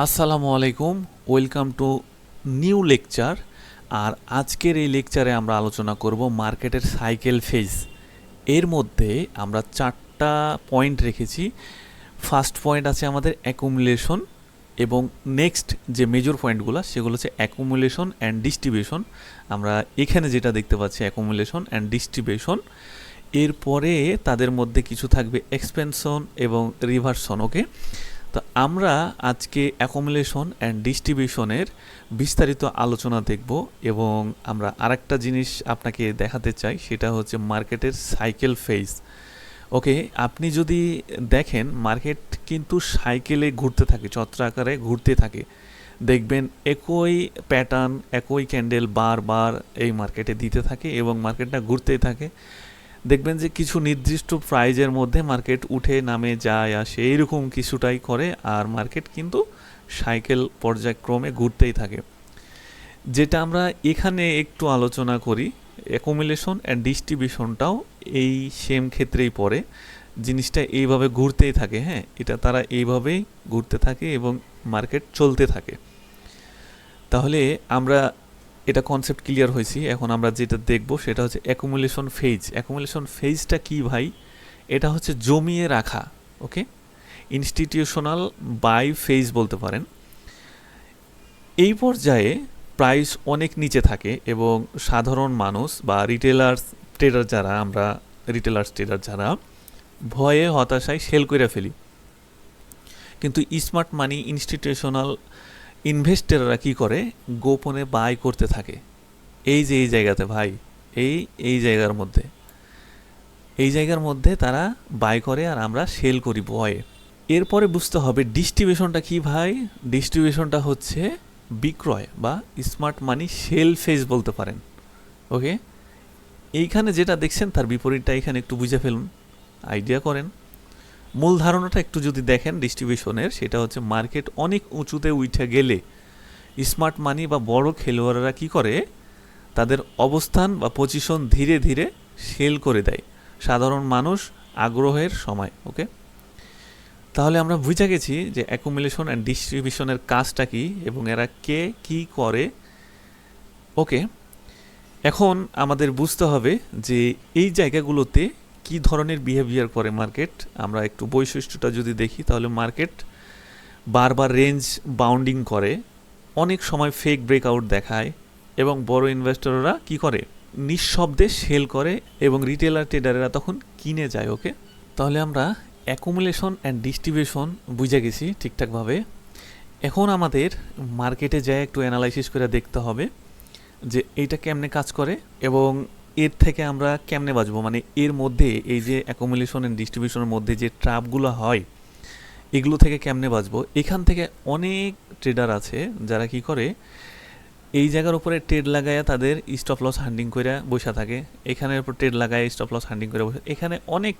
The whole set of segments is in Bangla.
আসসালামু আলাইকুম, ওয়েলকাম টু নিউ লেকচার। আর আজকের এই লেকচারে আমরা আলোচনা করব মার্কেটের সাইকেল ফেজ। এর মধ্যে আমরা চারটা পয়েন্ট রেখেছি। ফার্স্ট পয়েন্ট আছে আমাদের অ্যাকুমুলেশন, এবং নেক্সট যে মেজর পয়েন্টগুলো সেগুলো হচ্ছে অ্যাকুমুলেশন অ্যান্ড ডিস্ট্রিবিউশন। আমরা এখানে যেটা দেখতে পাচ্ছি অ্যাকুমুলেশন অ্যান্ড ডিস্ট্রিবিউশন। এরপরে তাদের মধ্যে কিছু থাকবে এক্সপেনশন এবং রিভার্সন। ওকে, তো আমরা আজকে অ্যাকুমুলেশন অ্যান্ড ডিস্ট্রিবিউশনের বিস্তারিত আলোচনা দেখব, এবং আমরা আরেকটা জিনিস আপনাকে দেখাতে চাই, সেটা হচ্ছে মার্কেটের সাইকেল ফেজ। ওকে, আপনি যদি দেখেন মার্কেট কিন্তু সাইকেলে ঘুরতে থাকে, চক্র আকারে ঘুরতে থাকে। দেখবেন একই প্যাটার্ন, একই ক্যান্ডেল বারবার এই মার্কেটে দিতে থাকে এবং মার্কেটটা ঘুরতেই থাকে। দেখবেন যে কিছু নির্দিষ্ট প্রাইজের মধ্যে মার্কেট উঠে নামে যায় আসে, এইরকম কিছুটাই করে, আর মার্কেট কিন্তু সাইকেল পর্যায়ক্রমে ঘুরতেই থাকে। যেটা আমরা এখানে একটু আলোচনা করি, অ্যাকুমুলেশন অ্যান্ড ডিস্ট্রিবিউশনটাও এই সেম ক্ষেত্রেই পড়ে। জিনিসটা এইভাবে ঘুরতেই থাকে, হ্যাঁ, এটা তারা এইভাবেই ঘুরতে থাকে এবং মার্কেট চলতে থাকে। তাহলে আমরা এটা কনসেপ্ট ক্লিয়ার হয়েছি। এখন আমরা যেটা দেখব সেটা হচ্ছে অ্যাকুমুলেশন ফেজ। অ্যাকুমুলেশন ফেজটা কি ভাই? এটা হচ্ছে জমিয়ে রাখা। ওকে, ইনস্টিটিউশনাল বাই ফেজ বলতে পারেন। এই পর্যায়ে প্রাইস অনেক নিচে থাকে এবং সাধারণ মানুষ বা রিটেলার্স ট্রেডার যারা, আমরা রিটেলার্স ট্রেডার যারা ভয়ে হতাশায় সেল করে ফেলি। কিন্তু স্মার্ট মানি ইনস্টিটিউশনাল ইনভেস্টররা কি করে? গোপনে বাই করতে থাকে। এই যে এই জায়গাতে ভাই, এই জায়গার মধ্যে তারা বাই করে আর আমরা সেল করি ভয়ে। এরপরে বুঝতে হবে ডিস্ট্রিবিউশনটা কি ভাই? ডিস্ট্রিবিউশনটা হচ্ছে বিক্রয় বা স্মার্ট মানি সেল ফেজ বলতে পারেন। ওকে, এইখানে যেটা দেখছেন তার বিপরীতটা এখানে একটু বুঝে ফেলুন, আইডিয়া করেন। মূল ধারণাটা একটু যদি দেখেন ডিস্ট্রিবিউশনের, সেটা হচ্ছে মার্কেট অনেক উঁচুতে উঠে গেলে স্মার্ট মানি বা বড় খেলোয়াড়রা কি করে? তাদের অবস্থান বা পজিশন ধীরে ধীরে সেল করে দেয় সাধারণ মানুষ আগ্রহের সময়। ওকে, তাহলে আমরা বুঝে গেছি যে অ্যাকুমুলেশন অ্যান্ড ডিস্ট্রিবিউশনের কাজটা কি এবং এরা কে কি করে। ওকে, এখন আমাদের বুঝতে হবে যে এই জায়গাগুলোতে কি ধরনের বিহেভিয়ার করে মার্কেট। আমরা একটু বৈশিষ্ট্যটা যদি দেখি, তাহলে মার্কেট বারবার রেঞ্জ বাউন্ডিং করে, অনেক সময় ফেক ব্রেকআউট দেখায়, এবং বড় ইনভেস্টররা কি করে? নিঃশব্দে সেল করে এবং রিটেলার ট্রেডাররা তখন কিনে যায়। ওকে, তাহলে আমরা অ্যাকুমুলেশন অ্যান্ড ডিস্ট্রিবিউশন বুঝে গেছি ঠিকঠাকভাবে। এখন আমাদের মার্কেটে যায় একটু অ্যানালাইসিস করে দেখতে হবে যে এইটা কেমনে কাজ করে এবং এর থেকে আমরা কেমনে বাঁচবো। মানে এর মধ্যে এই যে অ্যাকুমুলেশন অ্যান্ড ডিস্ট্রিবিউশনের মধ্যে যে ট্র্যাপগুলো হয়, এগুলো থেকে কেমনে বাঁচবো। এখান থেকে অনেক ট্রেডার আছে যারা কি করে, এই জায়গার উপরে ট্রেড লাগায় তাদের স্টপ লস হান্ডিং করে বসে থাকে, এখানের উপর ট্রেড লাগায় স্টপ লস হান্ডিং করে বসে। এখানে অনেক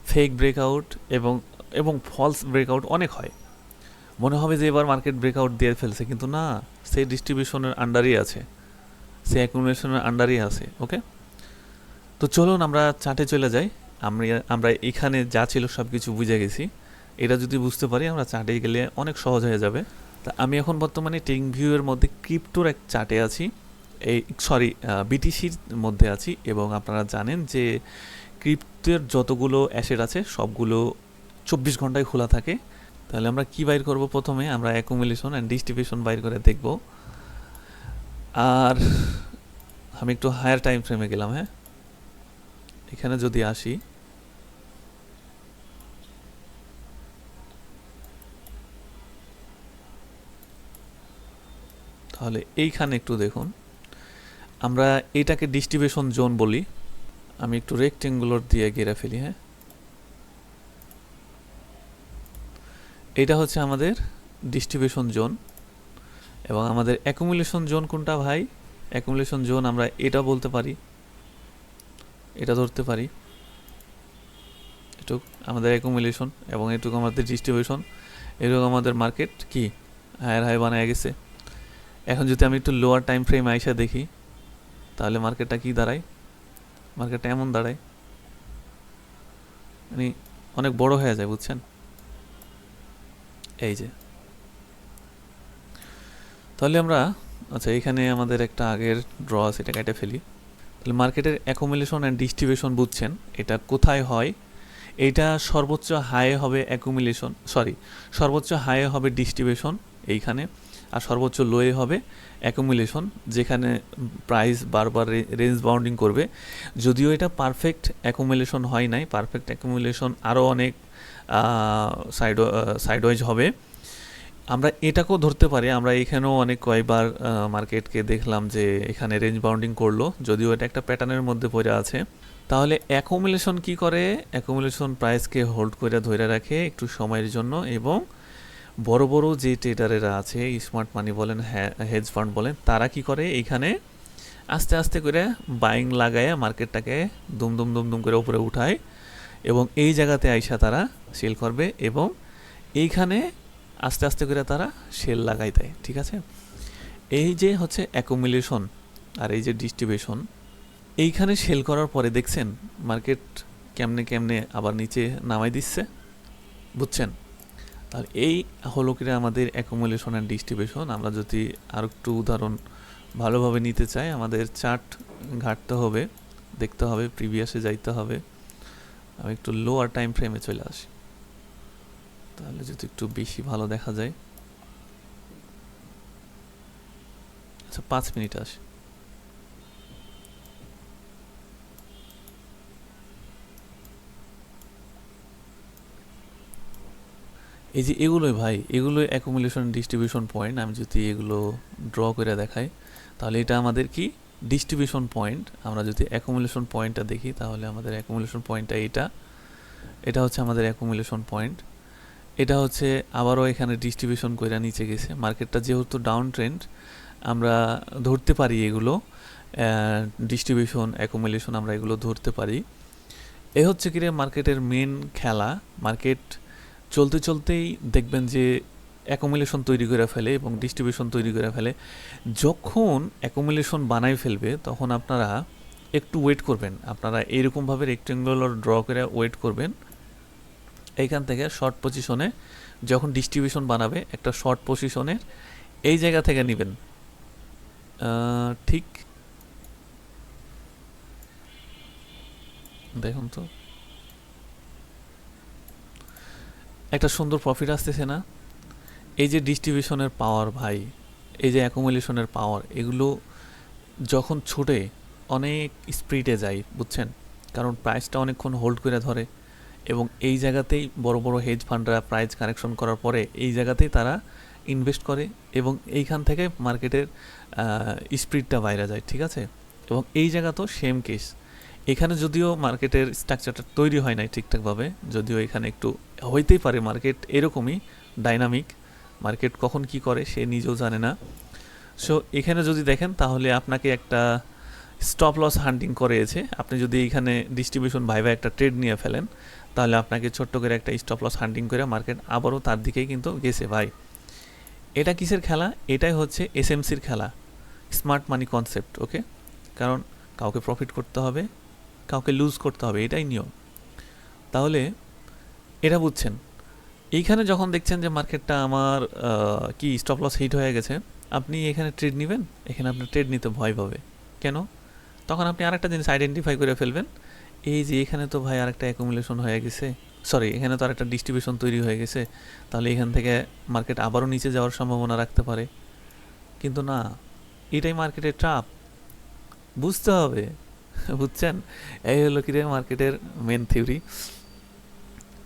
ফেক ব্রেকআউট এবং এবং ফলস ব্রেকআউট অনেক হয়। মনে হবে যে এবার মার্কেট ব্রেকআউট দিয়ে ফেলছে, কিন্তু না, সে ডিস্ট্রিবিউশনের আন্ডারই আছে, সে অ্যাকুমুলেশনের আন্ডারই আছে। ওকে, তো চলুন আমরা চার্টে চলে যাই। আমরা এখানে যা ছিল সব কিছু বুঝে গেছি। এটা যদি বুঝতে পারি আমরা চার্টে গেলে অনেক সহজ হয়ে যাবে। তা আমি এখন বর্তমানে টেক ভিউয়ের মধ্যে ক্রিপ্টোর এক চার্টে আছি, এই বিটিসির মধ্যে আছি, এবং আপনারা জানেন যে ক্রিপ্টোর যতগুলো অ্যাসেট আছে সবগুলো 24 ঘন্টায় খোলা থাকে। তাহলে আমরা কি বাইর করব? প্রথমে আমরা অ্যাকুমুলেশন অ্যান্ড ডিস্ট্রিবিউশন বাইর করে দেখব। আর আমি একটু হায়ার টাইম ফ্রেমে গেলাম। হ্যাঁ, এখানে যদি আসি, তাহলে এইখানে একটু দেখুন, আমরা এটাকে ডিস্ট্রিবিউশন জোন বলি। আমি একটু রেক্টেঙ্গুলার দিয়ে ঘেরা ফেলি। হ্যাঁ, এটা হচ্ছে আমাদের ডিস্ট্রিবিউশন জোন। এবং আমাদের অ্যাকুমুলেশন জোন কোনটা ভাই? অ্যাকুমুলেশন জোন আমরা এটা বলতে পারি, এটা ধরতে পারি। এটুক আমাদের অ্যাকুমুলেশন এবং এটুকু আমাদের ডিস্ট্রিবিউশন। এটুকু আমাদের মার্কেট কি হায়ার হাই বানায় গেছে। এখন যদি আমি একটু লোয়ার টাইম ফ্রেম আইসা দেখি, তাহলে মার্কেটটা কি দাঁড়ায়? মার্কেটটা এমন দাঁড়ায়, মানে অনেক বড় হয়ে যায়, বুঝছেন? এই যে তাহলে আমরা আচ্ছা এখানে আমাদের একটা আগের ড্র আছে, এটা কেটে ফেলি। তাহলে মার্কেটের অ্যাকুমুলেশন অ্যান্ড ডিস্ট্রিবিউশন বুঝছেন এটা কোথায় হয়। এইটা সর্বোচ্চ হাই হবে অ্যাকুমুলেশন, সর্বোচ্চ হাই হবে ডিস্ট্রিবিউশন এইখানে, আর সর্বোচ্চ লোয়ে হবে অ্যাকুমুলেশন, যেখানে প্রাইস বারবার রেঞ্জ বাউন্ডিং করবে। যদিও এটা অ্যাকুমুলেশন হয় নাই, পারফেক্ট অ্যাকুমুলেশন আরও অনেক সাইডওয়াইজ হবে। আমরা এটাকেও ধরতে পারি, আমরা এখানেও অনেক কয়েকবার মার্কেটকে দেখলাম যে এখানে রেঞ্জ বাউন্ডিং করলো, যদিও এটা একটা প্যাটার্নের মধ্যে পড়ে আছে। তাহলে অ্যাকুমুলেশন কি করে? অ্যাকুমুলেশন প্রাইসকে হোল্ড করে ধরে রাখে একটু সময়ের জন্য, এবং বড় বড় যে ট্রেডারেরা আছে, স্মার্ট মানি বলেন, হেজ ফান্ড বলেন, তারা কি করে এইখানে আস্তে আস্তে করে বাইং লাগায় মার্কেটটাকে দুম দুম দুম দুম করে উপরে উঠায়, এবং এই জায়গাতে আইসা তারা সেল করবে, এবং এইখানে আস্তে আস্তে করে তারা সেল লাগাই দেয়। ঠিক আছে, এই যে হচ্ছে অ্যাকুমুলেশন আর এই যে ডিস্ট্রিবিউশন। এইখানে সেল করার পরে দেখছেন মার্কেট কেমনে কেমনে আবার নিচে নামাই দিচ্ছে, বুঝছেন? তাহলে এই হলো কি আমাদের অ্যাকুমুলেশন অ্যান্ড ডিস্ট্রিবিউশন। আমরা যদি আর একটু উদাহরণ ভালোভাবে নিতে চাই, আমাদের চার্ট ঘাটতে হবে, দেখতে হবে, প্রিভিয়াসে যাইতে হবে। আমি একটু লোয়ার টাইম ফ্রেমে চলে আসি, তাহলে যদি একটু বেশি ভালো দেখা যায়। আচ্ছা 5 মিনিট আসে। এই যে এগুলোই ভাই, এগুলোই অ্যাকুমুলেশন ডিস্ট্রিবিউশন পয়েন্ট। আমি যদি এগুলো ড্র করে দেখাই, তাহলে এটা আমাদের কি ডিস্ট্রিবিউশন পয়েন্ট। আমরা যদি অ্যাকুমুলেশন পয়েন্টটা দেখি, তাহলে আমাদের অ্যাকুমুলেশন পয়েন্টটা এটা হচ্ছে আমাদের অ্যাকুমুলেশন পয়েন্ট। এটা হচ্ছে আবারও এখানে ডিস্ট্রিবিউশন করে নিচে গেছে। মার্কেটটা যেহেতু ডাউন ট্রেন্ড, আমরা ধরতে পারি এগুলো ডিস্ট্রিবিউশন, অ্যাকুমুলেশন, আমরা এগুলো ধরতে পারি। এ হচ্ছে কি রে মার্কেটের মেন খেলা। মার্কেট চলতে চলতেই দেখবেন যে অ্যাকুমুলেশন তৈরি করে ফেলে এবং ডিস্ট্রিবিউশন তৈরি করে ফেলে। যখন অ্যাকুমুলেশন বানাই ফেলবে, তখন আপনারা একটু ওয়েট করবেন। আপনারা এইরকমভাবে রেক্টেঙ্গুলার ড্র করে ওয়েট করবেন। এইখান থেকে শর্ট পজিশনে যখন ডিস্ট্রিবিউশন বানাবে, একটা শর্ট পজিশনের এই জায়গা থেকে নেবেন। ঠিক দেখুন তো, একটা সুন্দর প্রফিট আসতেছে না? এই যে ডিস্ট্রিবিউশনের পাওয়ার ভাই, এই যে অ্যাকুমুলেশনের পাওয়ার, এগুলো যখন ছুটে অনেক স্পিডে যায়, বুঝছেন? কারণ প্রাইসটা অনেকক্ষণ হোল্ড করে ধরে, এবং এই জায়গাতেই বড় বড় হেজ ফান্ডরা প্রাইস কারেকশন করার পরে এই জায়গাতেই তারা ইনভেস্ট করে, এবং এইখান থেকে মার্কেটের স্পিডটা বাইরে যায়। ঠিক আছে, এবং এই জায়গা তো সেম কেস। এখানে যদিও মার্কেটের স্ট্রাকচারটা তৈরি হয় নাই ঠিকঠাকভাবে, যদিও এখানে একটু হইতেই পারে, মার্কেট এরকমই ডাইনামিক, মার্কেট কখন কি করে সে নিজেও জানে না। সো এখানে যদি দেখেন, তাহলে আপনাকে একটা স্টপ লস হান্টিং করেছে। আপনি যদি এইখানে ডিস্ট্রিবিউশন ভাইবা একটা ট্রেড নিয়ে ফেলেন, তাহলে আপনাকে ছোট্ট করে একটা স্টপ লস হান্টিং করে মার্কেট আবারও তার দিকেই কিন্তু গেছে ভাই। এটা কিসের খেলা? এটাই হচ্ছে এসএমসির খেলা, স্মার্ট মানি কনসেপ্ট। ওকে, কারণ কাউকে প্রফিট করতে হবে, কাউকে লুজ করতে হবে, এটাই নিয়ম। তাহলে এটা বুঝছেন। এইখানে যখন দেখছেন যে মার্কেটটা আমার কি স্টপ লস হিট হয়ে গেছে, আপনি এখানে ট্রেড নেবেন, এখানে আপনার ট্রেড নিতে ভয় পাবে। কেন? তখন আপনি আরেকটা জিনিস আইডেন্টিফাই করে ফেলবেন, এই যে এখানে তো ভাই আরেকটা অ্যাকুমুলেশন হয়ে গেছে, এখানে তো আরেকটা ডিস্ট্রিবিউশন তৈরি হয়ে গেছে, তাহলে এখান থেকে মার্কেট আবারও নিচে যাওয়ার সম্ভাবনা রাখতে পারে। কিন্তু না, এটাই মার্কেটের ট্রাপ, বুঝতে হবে। বুঝছেন? এই হলো কি রে মার্কেটের মেন থিওরি।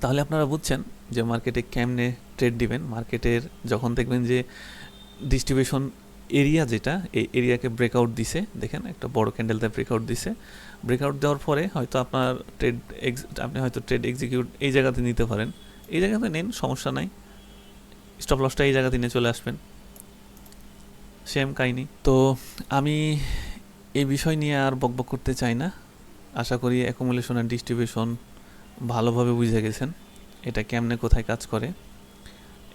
তাহলে আপনারা বুঝছেন যে মার্কেটে কেমনে ট্রেড দিবেন। মার্কেটের যখন দেখবেন যে ডিস্ট্রিবিউশন এরিয়া, যেটা এই এরিয়াকে ব্রেকআউট দিছে, দেখেন একটা বড় ক্যান্ডেলতে ব্রেকআউট দিছে, ব্রেকআউট দেওয়ার পরে হয়তো আপনার আপনি হয়তো ট্রেড এক্সিকিউট এই জায়গাতে নিতে পারেন, এই জায়গাতে নেন, সমস্যা নাই, স্টপ লসটা এই জায়গাতে নিয়ে চলে আসবেন, সেম কাহিনি। তো আমি এই বিষয় নিয়ে আর বকবক করতে চাই না। আশা করি অ্যাকুমুলেশন অ্যান্ড ডিস্ট্রিবিউশন ভালোভাবে বুঝে গেছেন এটা কেমনে কোথায় কাজ করে।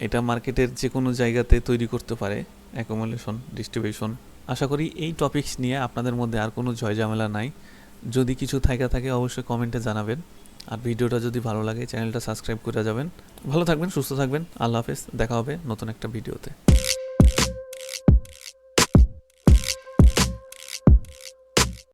এটা মার্কেটের যে কোনো জায়গাতে তৈরি করতে পারে অ্যাকুমুলেশন, ডিস্ট্রিবিউশন। আশা করি এই টপিকস নিয়ে আপনাদের মধ্যে আর কোনো ঝামেলা নাই। যদি কিছু থাকে অবশ্যই কমেন্টে জানাবেন, আর ভিডিওটা যদি ভালো লাগে চ্যানেলটা সাবস্ক্রাইব করে যাবেন। ভালো থাকবেন, সুস্থ থাকবেন, আল্লাহ হাফেজ, দেখা হবে নতুন একটা ভিডিওতে।